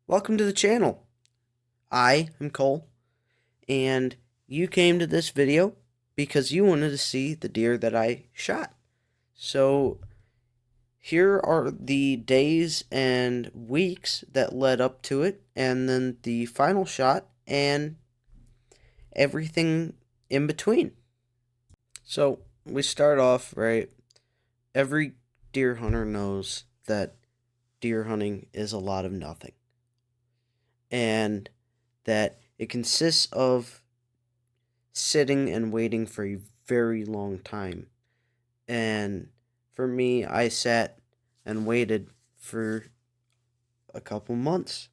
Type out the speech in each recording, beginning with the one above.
welcome to the channel. I am Cole, and you came to this video because you wanted to see the deer that I shot. So here are the days and weeks that led up to it, and then the final shot, and everything in between. So we start off, right? Every deer hunter knows that deer hunting is a lot of nothing, and that it consists of sitting and waiting for a very long time. And for me, I sat and waited for a couple months.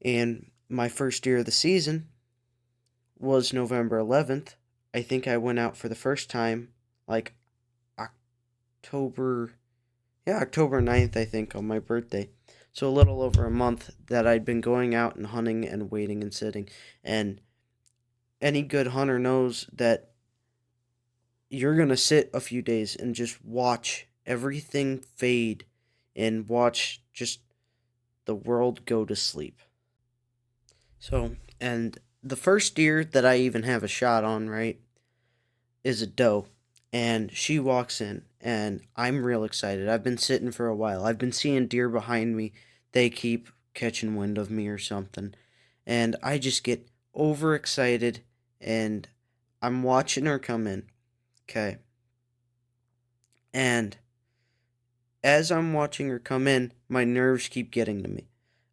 And my first deer of the season was November 11th. I think I went out for the first time like October, October 9th, I think, on my birthday. So a little over a month that I'd been going out and hunting and waiting and sitting. And any good hunter knows that you're going to sit a few days and just watch everything fade and watch just the world go to sleep. So, and the first deer that I even have a shot on, right, is a doe. And she walks in, and I'm real excited. I've been sitting for a while. I've been seeing deer behind me. They keep catching wind of me or something. And I just get overexcited, and I'm watching her come in. Okay. And as I'm watching her come in, my nerves keep getting to me.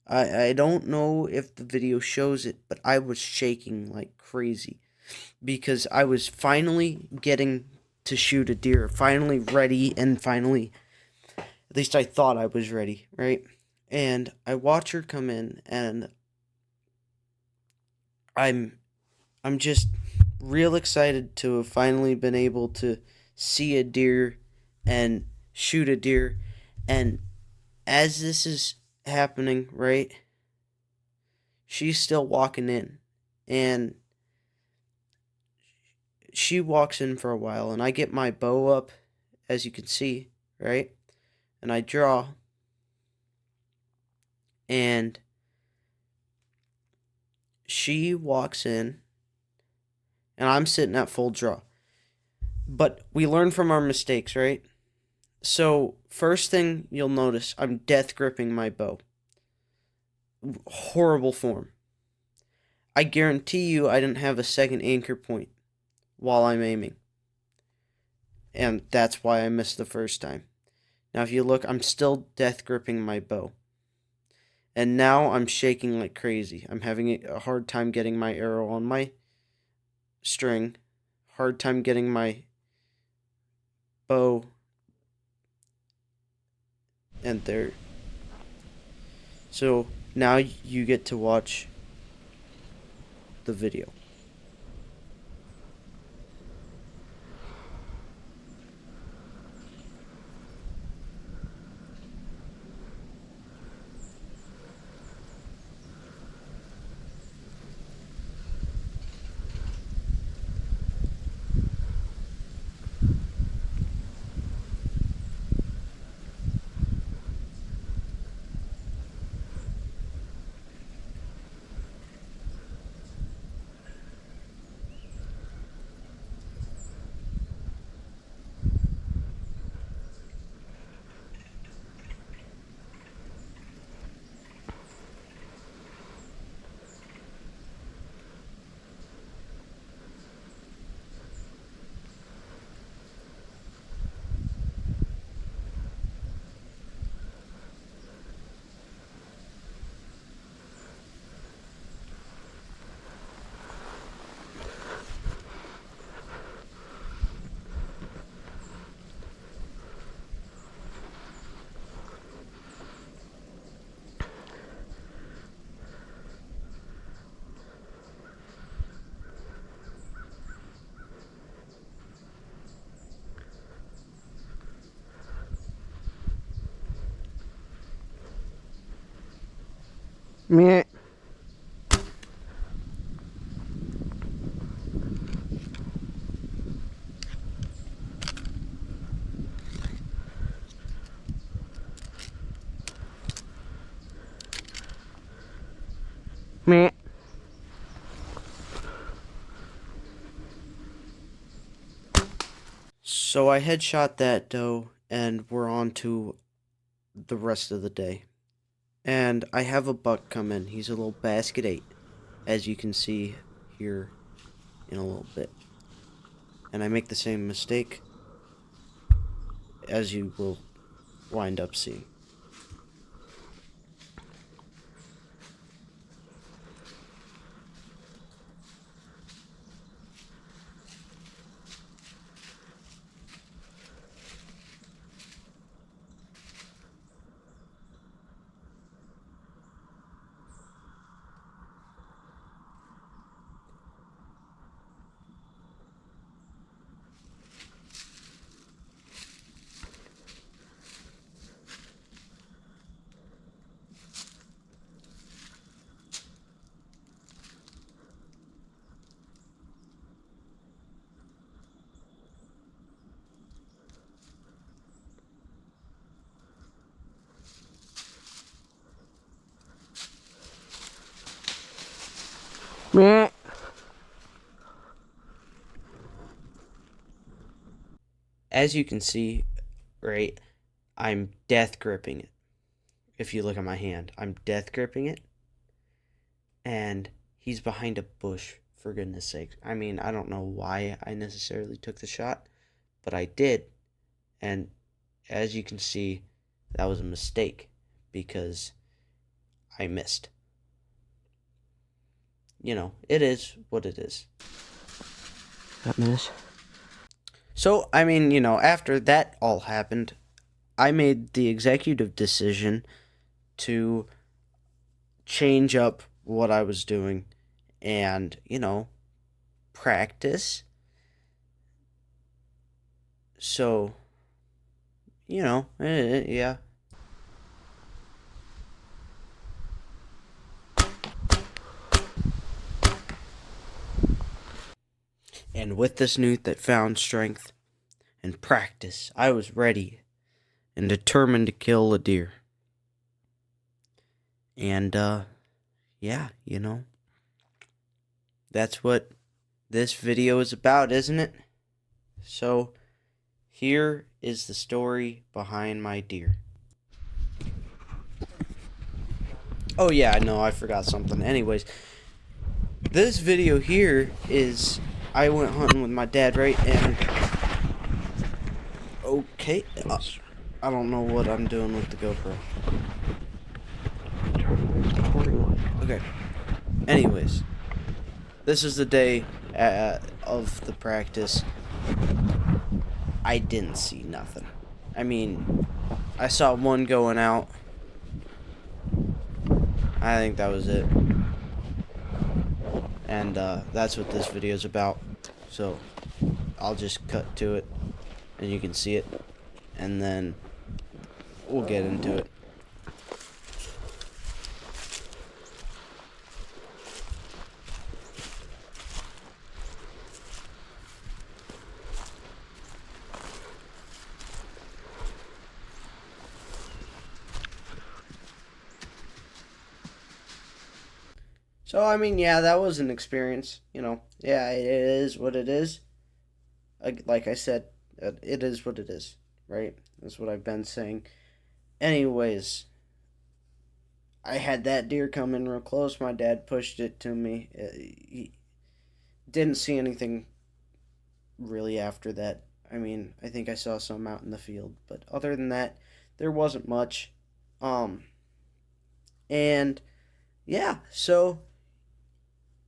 I don't know if the video shows it, but I was shaking like crazy because I was finally getting to shoot a deer, finally ready, and finally, at least I thought I was ready, right? And I watch her come in, and I'm just real excited to have finally been able to see a deer and shoot a deer. And as this is happening, right, she's still walking in, and she walks in for a while, and I get my bow up, as you can see, right, and I draw, and she walks in, and I'm sitting at full draw. But we learn from our mistakes, right? So, first thing you'll notice, I'm death gripping my bow. Horrible form. I guarantee you I didn't have a second anchor point while I'm aiming. And that's why I missed the first time. Now, if you look, I'm still death gripping my bow. And now I'm shaking like crazy. I'm having a hard time getting my arrow on my string. Hard time getting my bow. And there. So now you get to watch the video. Meh. Meh. So I headshot that doe, and we're on to the rest of the day. And I have a buck come in. He's a little basket 8, as you can see here in a little bit. And I make the same mistake as you will wind up seeing. Meh. As you can see, right, I'm death gripping it. If you look at my hand, I'm death gripping it. And he's behind a bush, for goodness sake. I mean, I don't know why I necessarily took the shot, but I did. And as you can see, that was a mistake because I missed. You know, it is what it is. That miss. So, I mean, you know, after that all happened, I made the executive decision to change up what I was doing and, you know, practice. So, you know, yeah. And with this newt that found strength and practice, I was ready and determined to kill a deer. And, yeah, you know, that's what this video is about, isn't it? So, here is the story behind my deer. Oh yeah, no, I forgot something. Anyways, this video here is I went hunting with my dad, right? And okay, I don't know what I'm doing with the GoPro. Okay. Anyways, this is the day of the practice. I didn't see nothing. I mean, I saw one going out. I think that was it. And that's what this video is about. So I'll just cut to it and you can see it. And then we'll get into it. So, I mean, yeah, that was an experience, you know. Yeah, it is what it is. Like I said, it is what it is, right? That's what I've been saying. Anyways, I had that deer come in real close. My dad pushed it to me. He didn't see anything really after that. I mean, I think I saw some out in the field, but other than that, there wasn't much. And yeah, so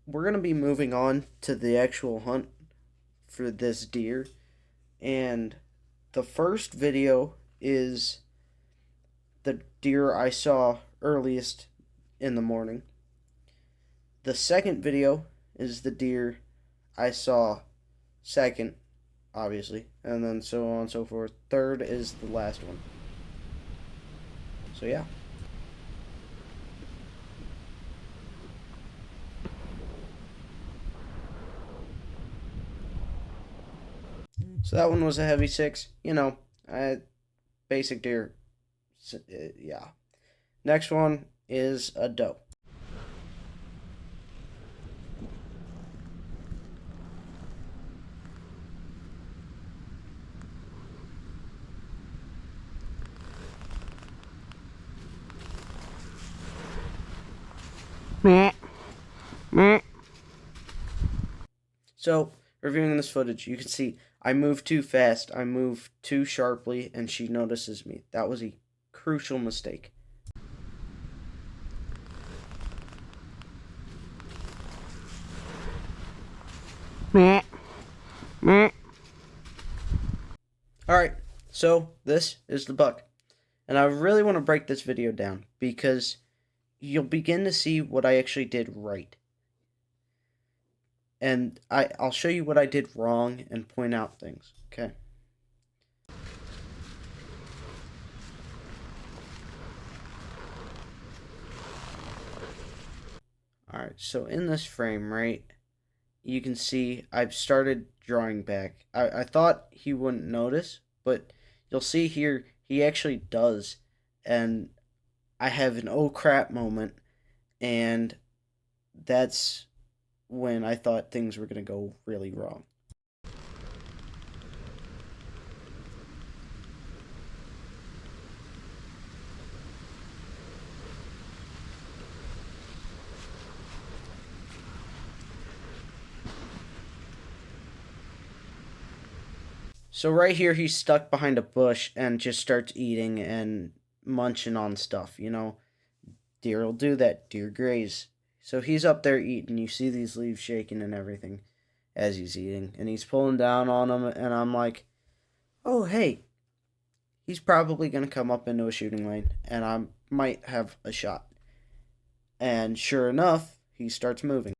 we're going to be moving on to the actual hunt for this deer. And the first video is the deer I saw earliest in the morning. The second video is the deer I saw second, obviously, and then so on and so forth. Third is the last one. So yeah. So that one was a heavy 6. You know, basic deer. So, yeah. Next one is a doe. Meh. Meh. So, reviewing this footage, you can see I move too fast, I move too sharply, and she notices me. That was a crucial mistake. Meh. Meh. Alright, so this is the buck. And I really want to break this video down because you'll begin to see what I actually did right. And I'll show you what I did wrong and point out things, okay? Alright, so in this frame, right, you can see I've started drawing back. I thought he wouldn't notice, but you'll see here he actually does. And I have an oh crap moment, and that's when I thought things were going to go really wrong. So right here, he's stuck behind a bush and just starts eating and munching on stuff. You know, deer will do that. Deer graze. So he's up there eating. You see these leaves shaking and everything as he's eating. And he's pulling down on them. And I'm like, oh, hey, he's probably going to come up into a shooting lane. And I might have a shot. And sure enough, he starts moving.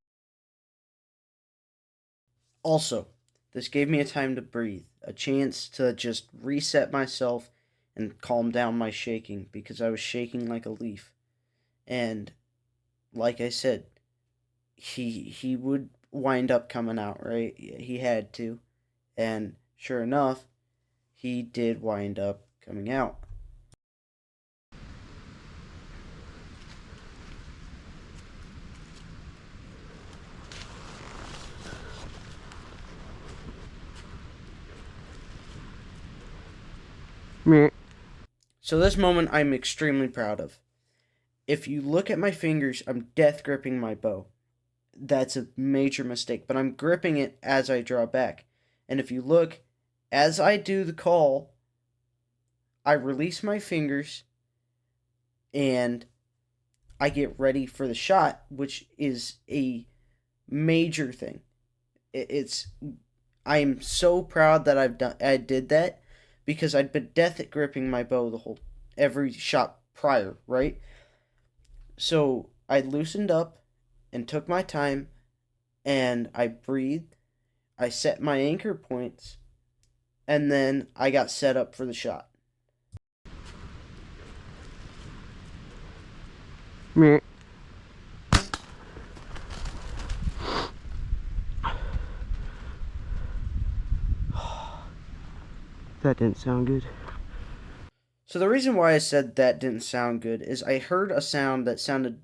Also, this gave me a time to breathe, a chance to just reset myself and calm down my shaking because I was shaking like a leaf. And like I said, he would wind up coming out, right? He had to. And sure enough, he did wind up coming out. Meh. So this moment I'm extremely proud of. If you look at my fingers, I'm death gripping my bow. That's a major mistake, but I'm gripping it as I draw back. And if you look, as I do the call, I release my fingers and I get ready for the shot, which is a major thing. It's I'm so proud that I did that because I'd been death at gripping my bow the whole every shot prior, right? So I loosened up and took my time and I breathed. I set my anchor points and then I got set up for the shot. Meh. That didn't sound good. So the reason why I said that didn't sound good is I heard a sound that sounded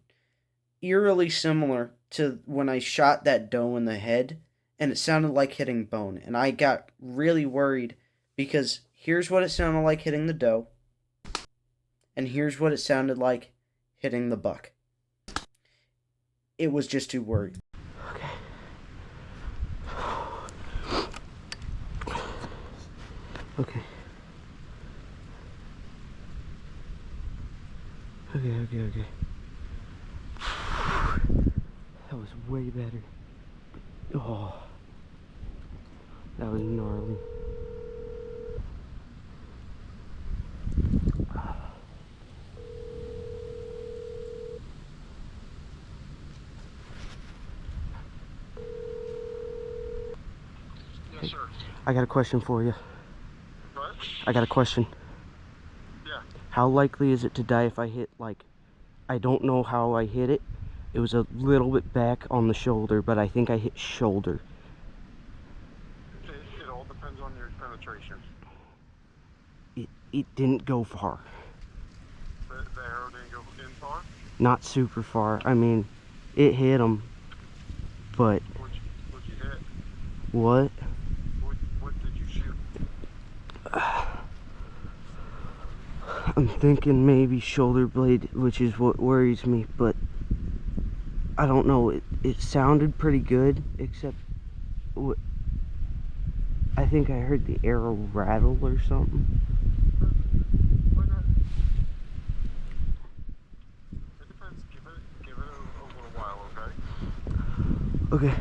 eerily similar to when I shot that doe in the head, and it sounded like hitting bone. And I got really worried because here's what it sounded like hitting the doe, and here's what it sounded like hitting the buck. It was just too worried. Okay. Okay. Okay. That was way better. Oh, that was gnarly. Yes, sir. I got a question for you. What? I got a question. Yeah. How likely is it to die if I hit, like, I don't know how I hit it. It was a little bit back on the shoulder, but I think I hit shoulder. It all depends on your penetration. It didn't go far. The arrow didn't go in far? Not super far. I mean, it hit him, but What'd you hit? what? What did you shoot? I'm thinking maybe shoulder blade, which is what worries me, but I don't know, it sounded pretty good, except I think I heard the arrow rattle or something. Why not? It depends. Give it a little while, okay? Okay,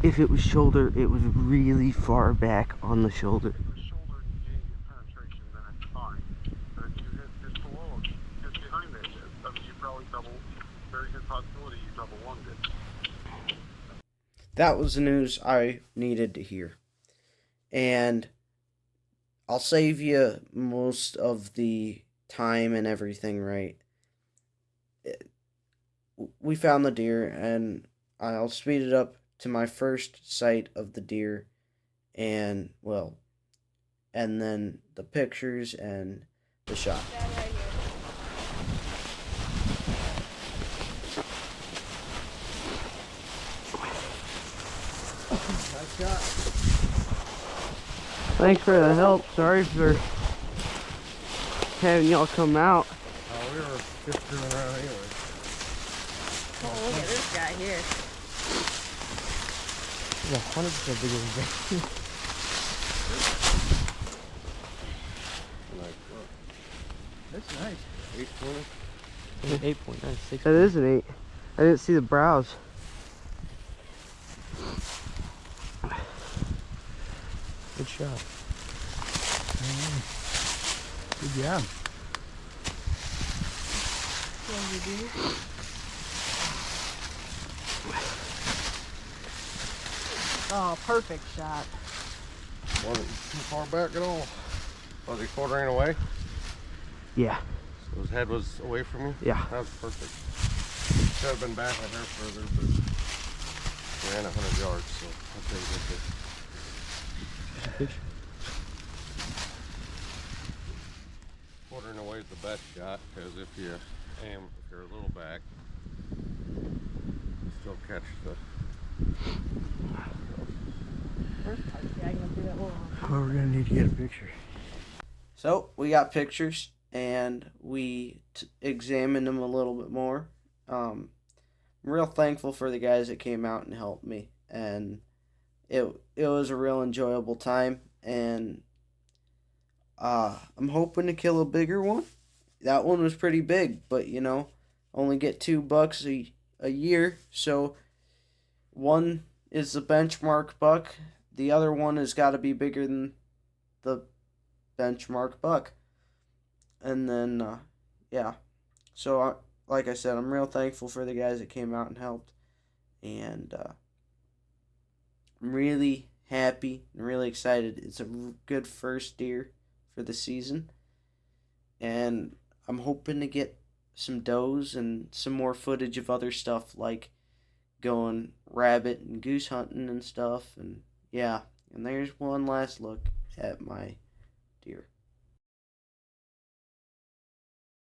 if it was shoulder, it was really far back on the shoulder. If it was shoulder and you didn't get penetration, then it's fine. But if you hit just below, just behind it, I mean, you probably very good possibility you double lunged it. That was the news I needed to hear. And I'll save you most of the time and everything, right? We found the deer, and I'll speed it up to my first sight of the deer, and, well, and then the pictures and the shot. Nice shot. Thanks for the help. Sorry for having y'all come out. We were just screwing around anyway. Oh, look at this guy here. He's 100% bigger than me. That's nice. 8.9, 6. That is an 8. I didn't see the brows. Good shot. Good job. Oh, perfect shot. Wasn't too far back at all. Was he quartering away? Yeah. So his head was away from you? Yeah. That was perfect. Should have been back a hair further, but we ran 100 yards, so I'll take it. Quartering away is the best shot, because if you're a little back, you still catch the... Oh, we're gonna need to get a picture. So we got pictures, and we examined them a little bit more. I'm real thankful for the guys that came out and helped me, and it was a real enjoyable time. And I'm hoping to kill a bigger one. That one was pretty big, but only get $2 a year, so one is the benchmark buck. The other one has got to be bigger than the benchmark buck. And then, yeah. So, like I said, I'm real thankful for the guys that came out and helped. And I'm really happy and really excited. It's a good first deer for the season. And I'm hoping to get some does and some more footage of other stuff, like going rabbit and goose hunting and stuff. And yeah, and there's one last look at my deer.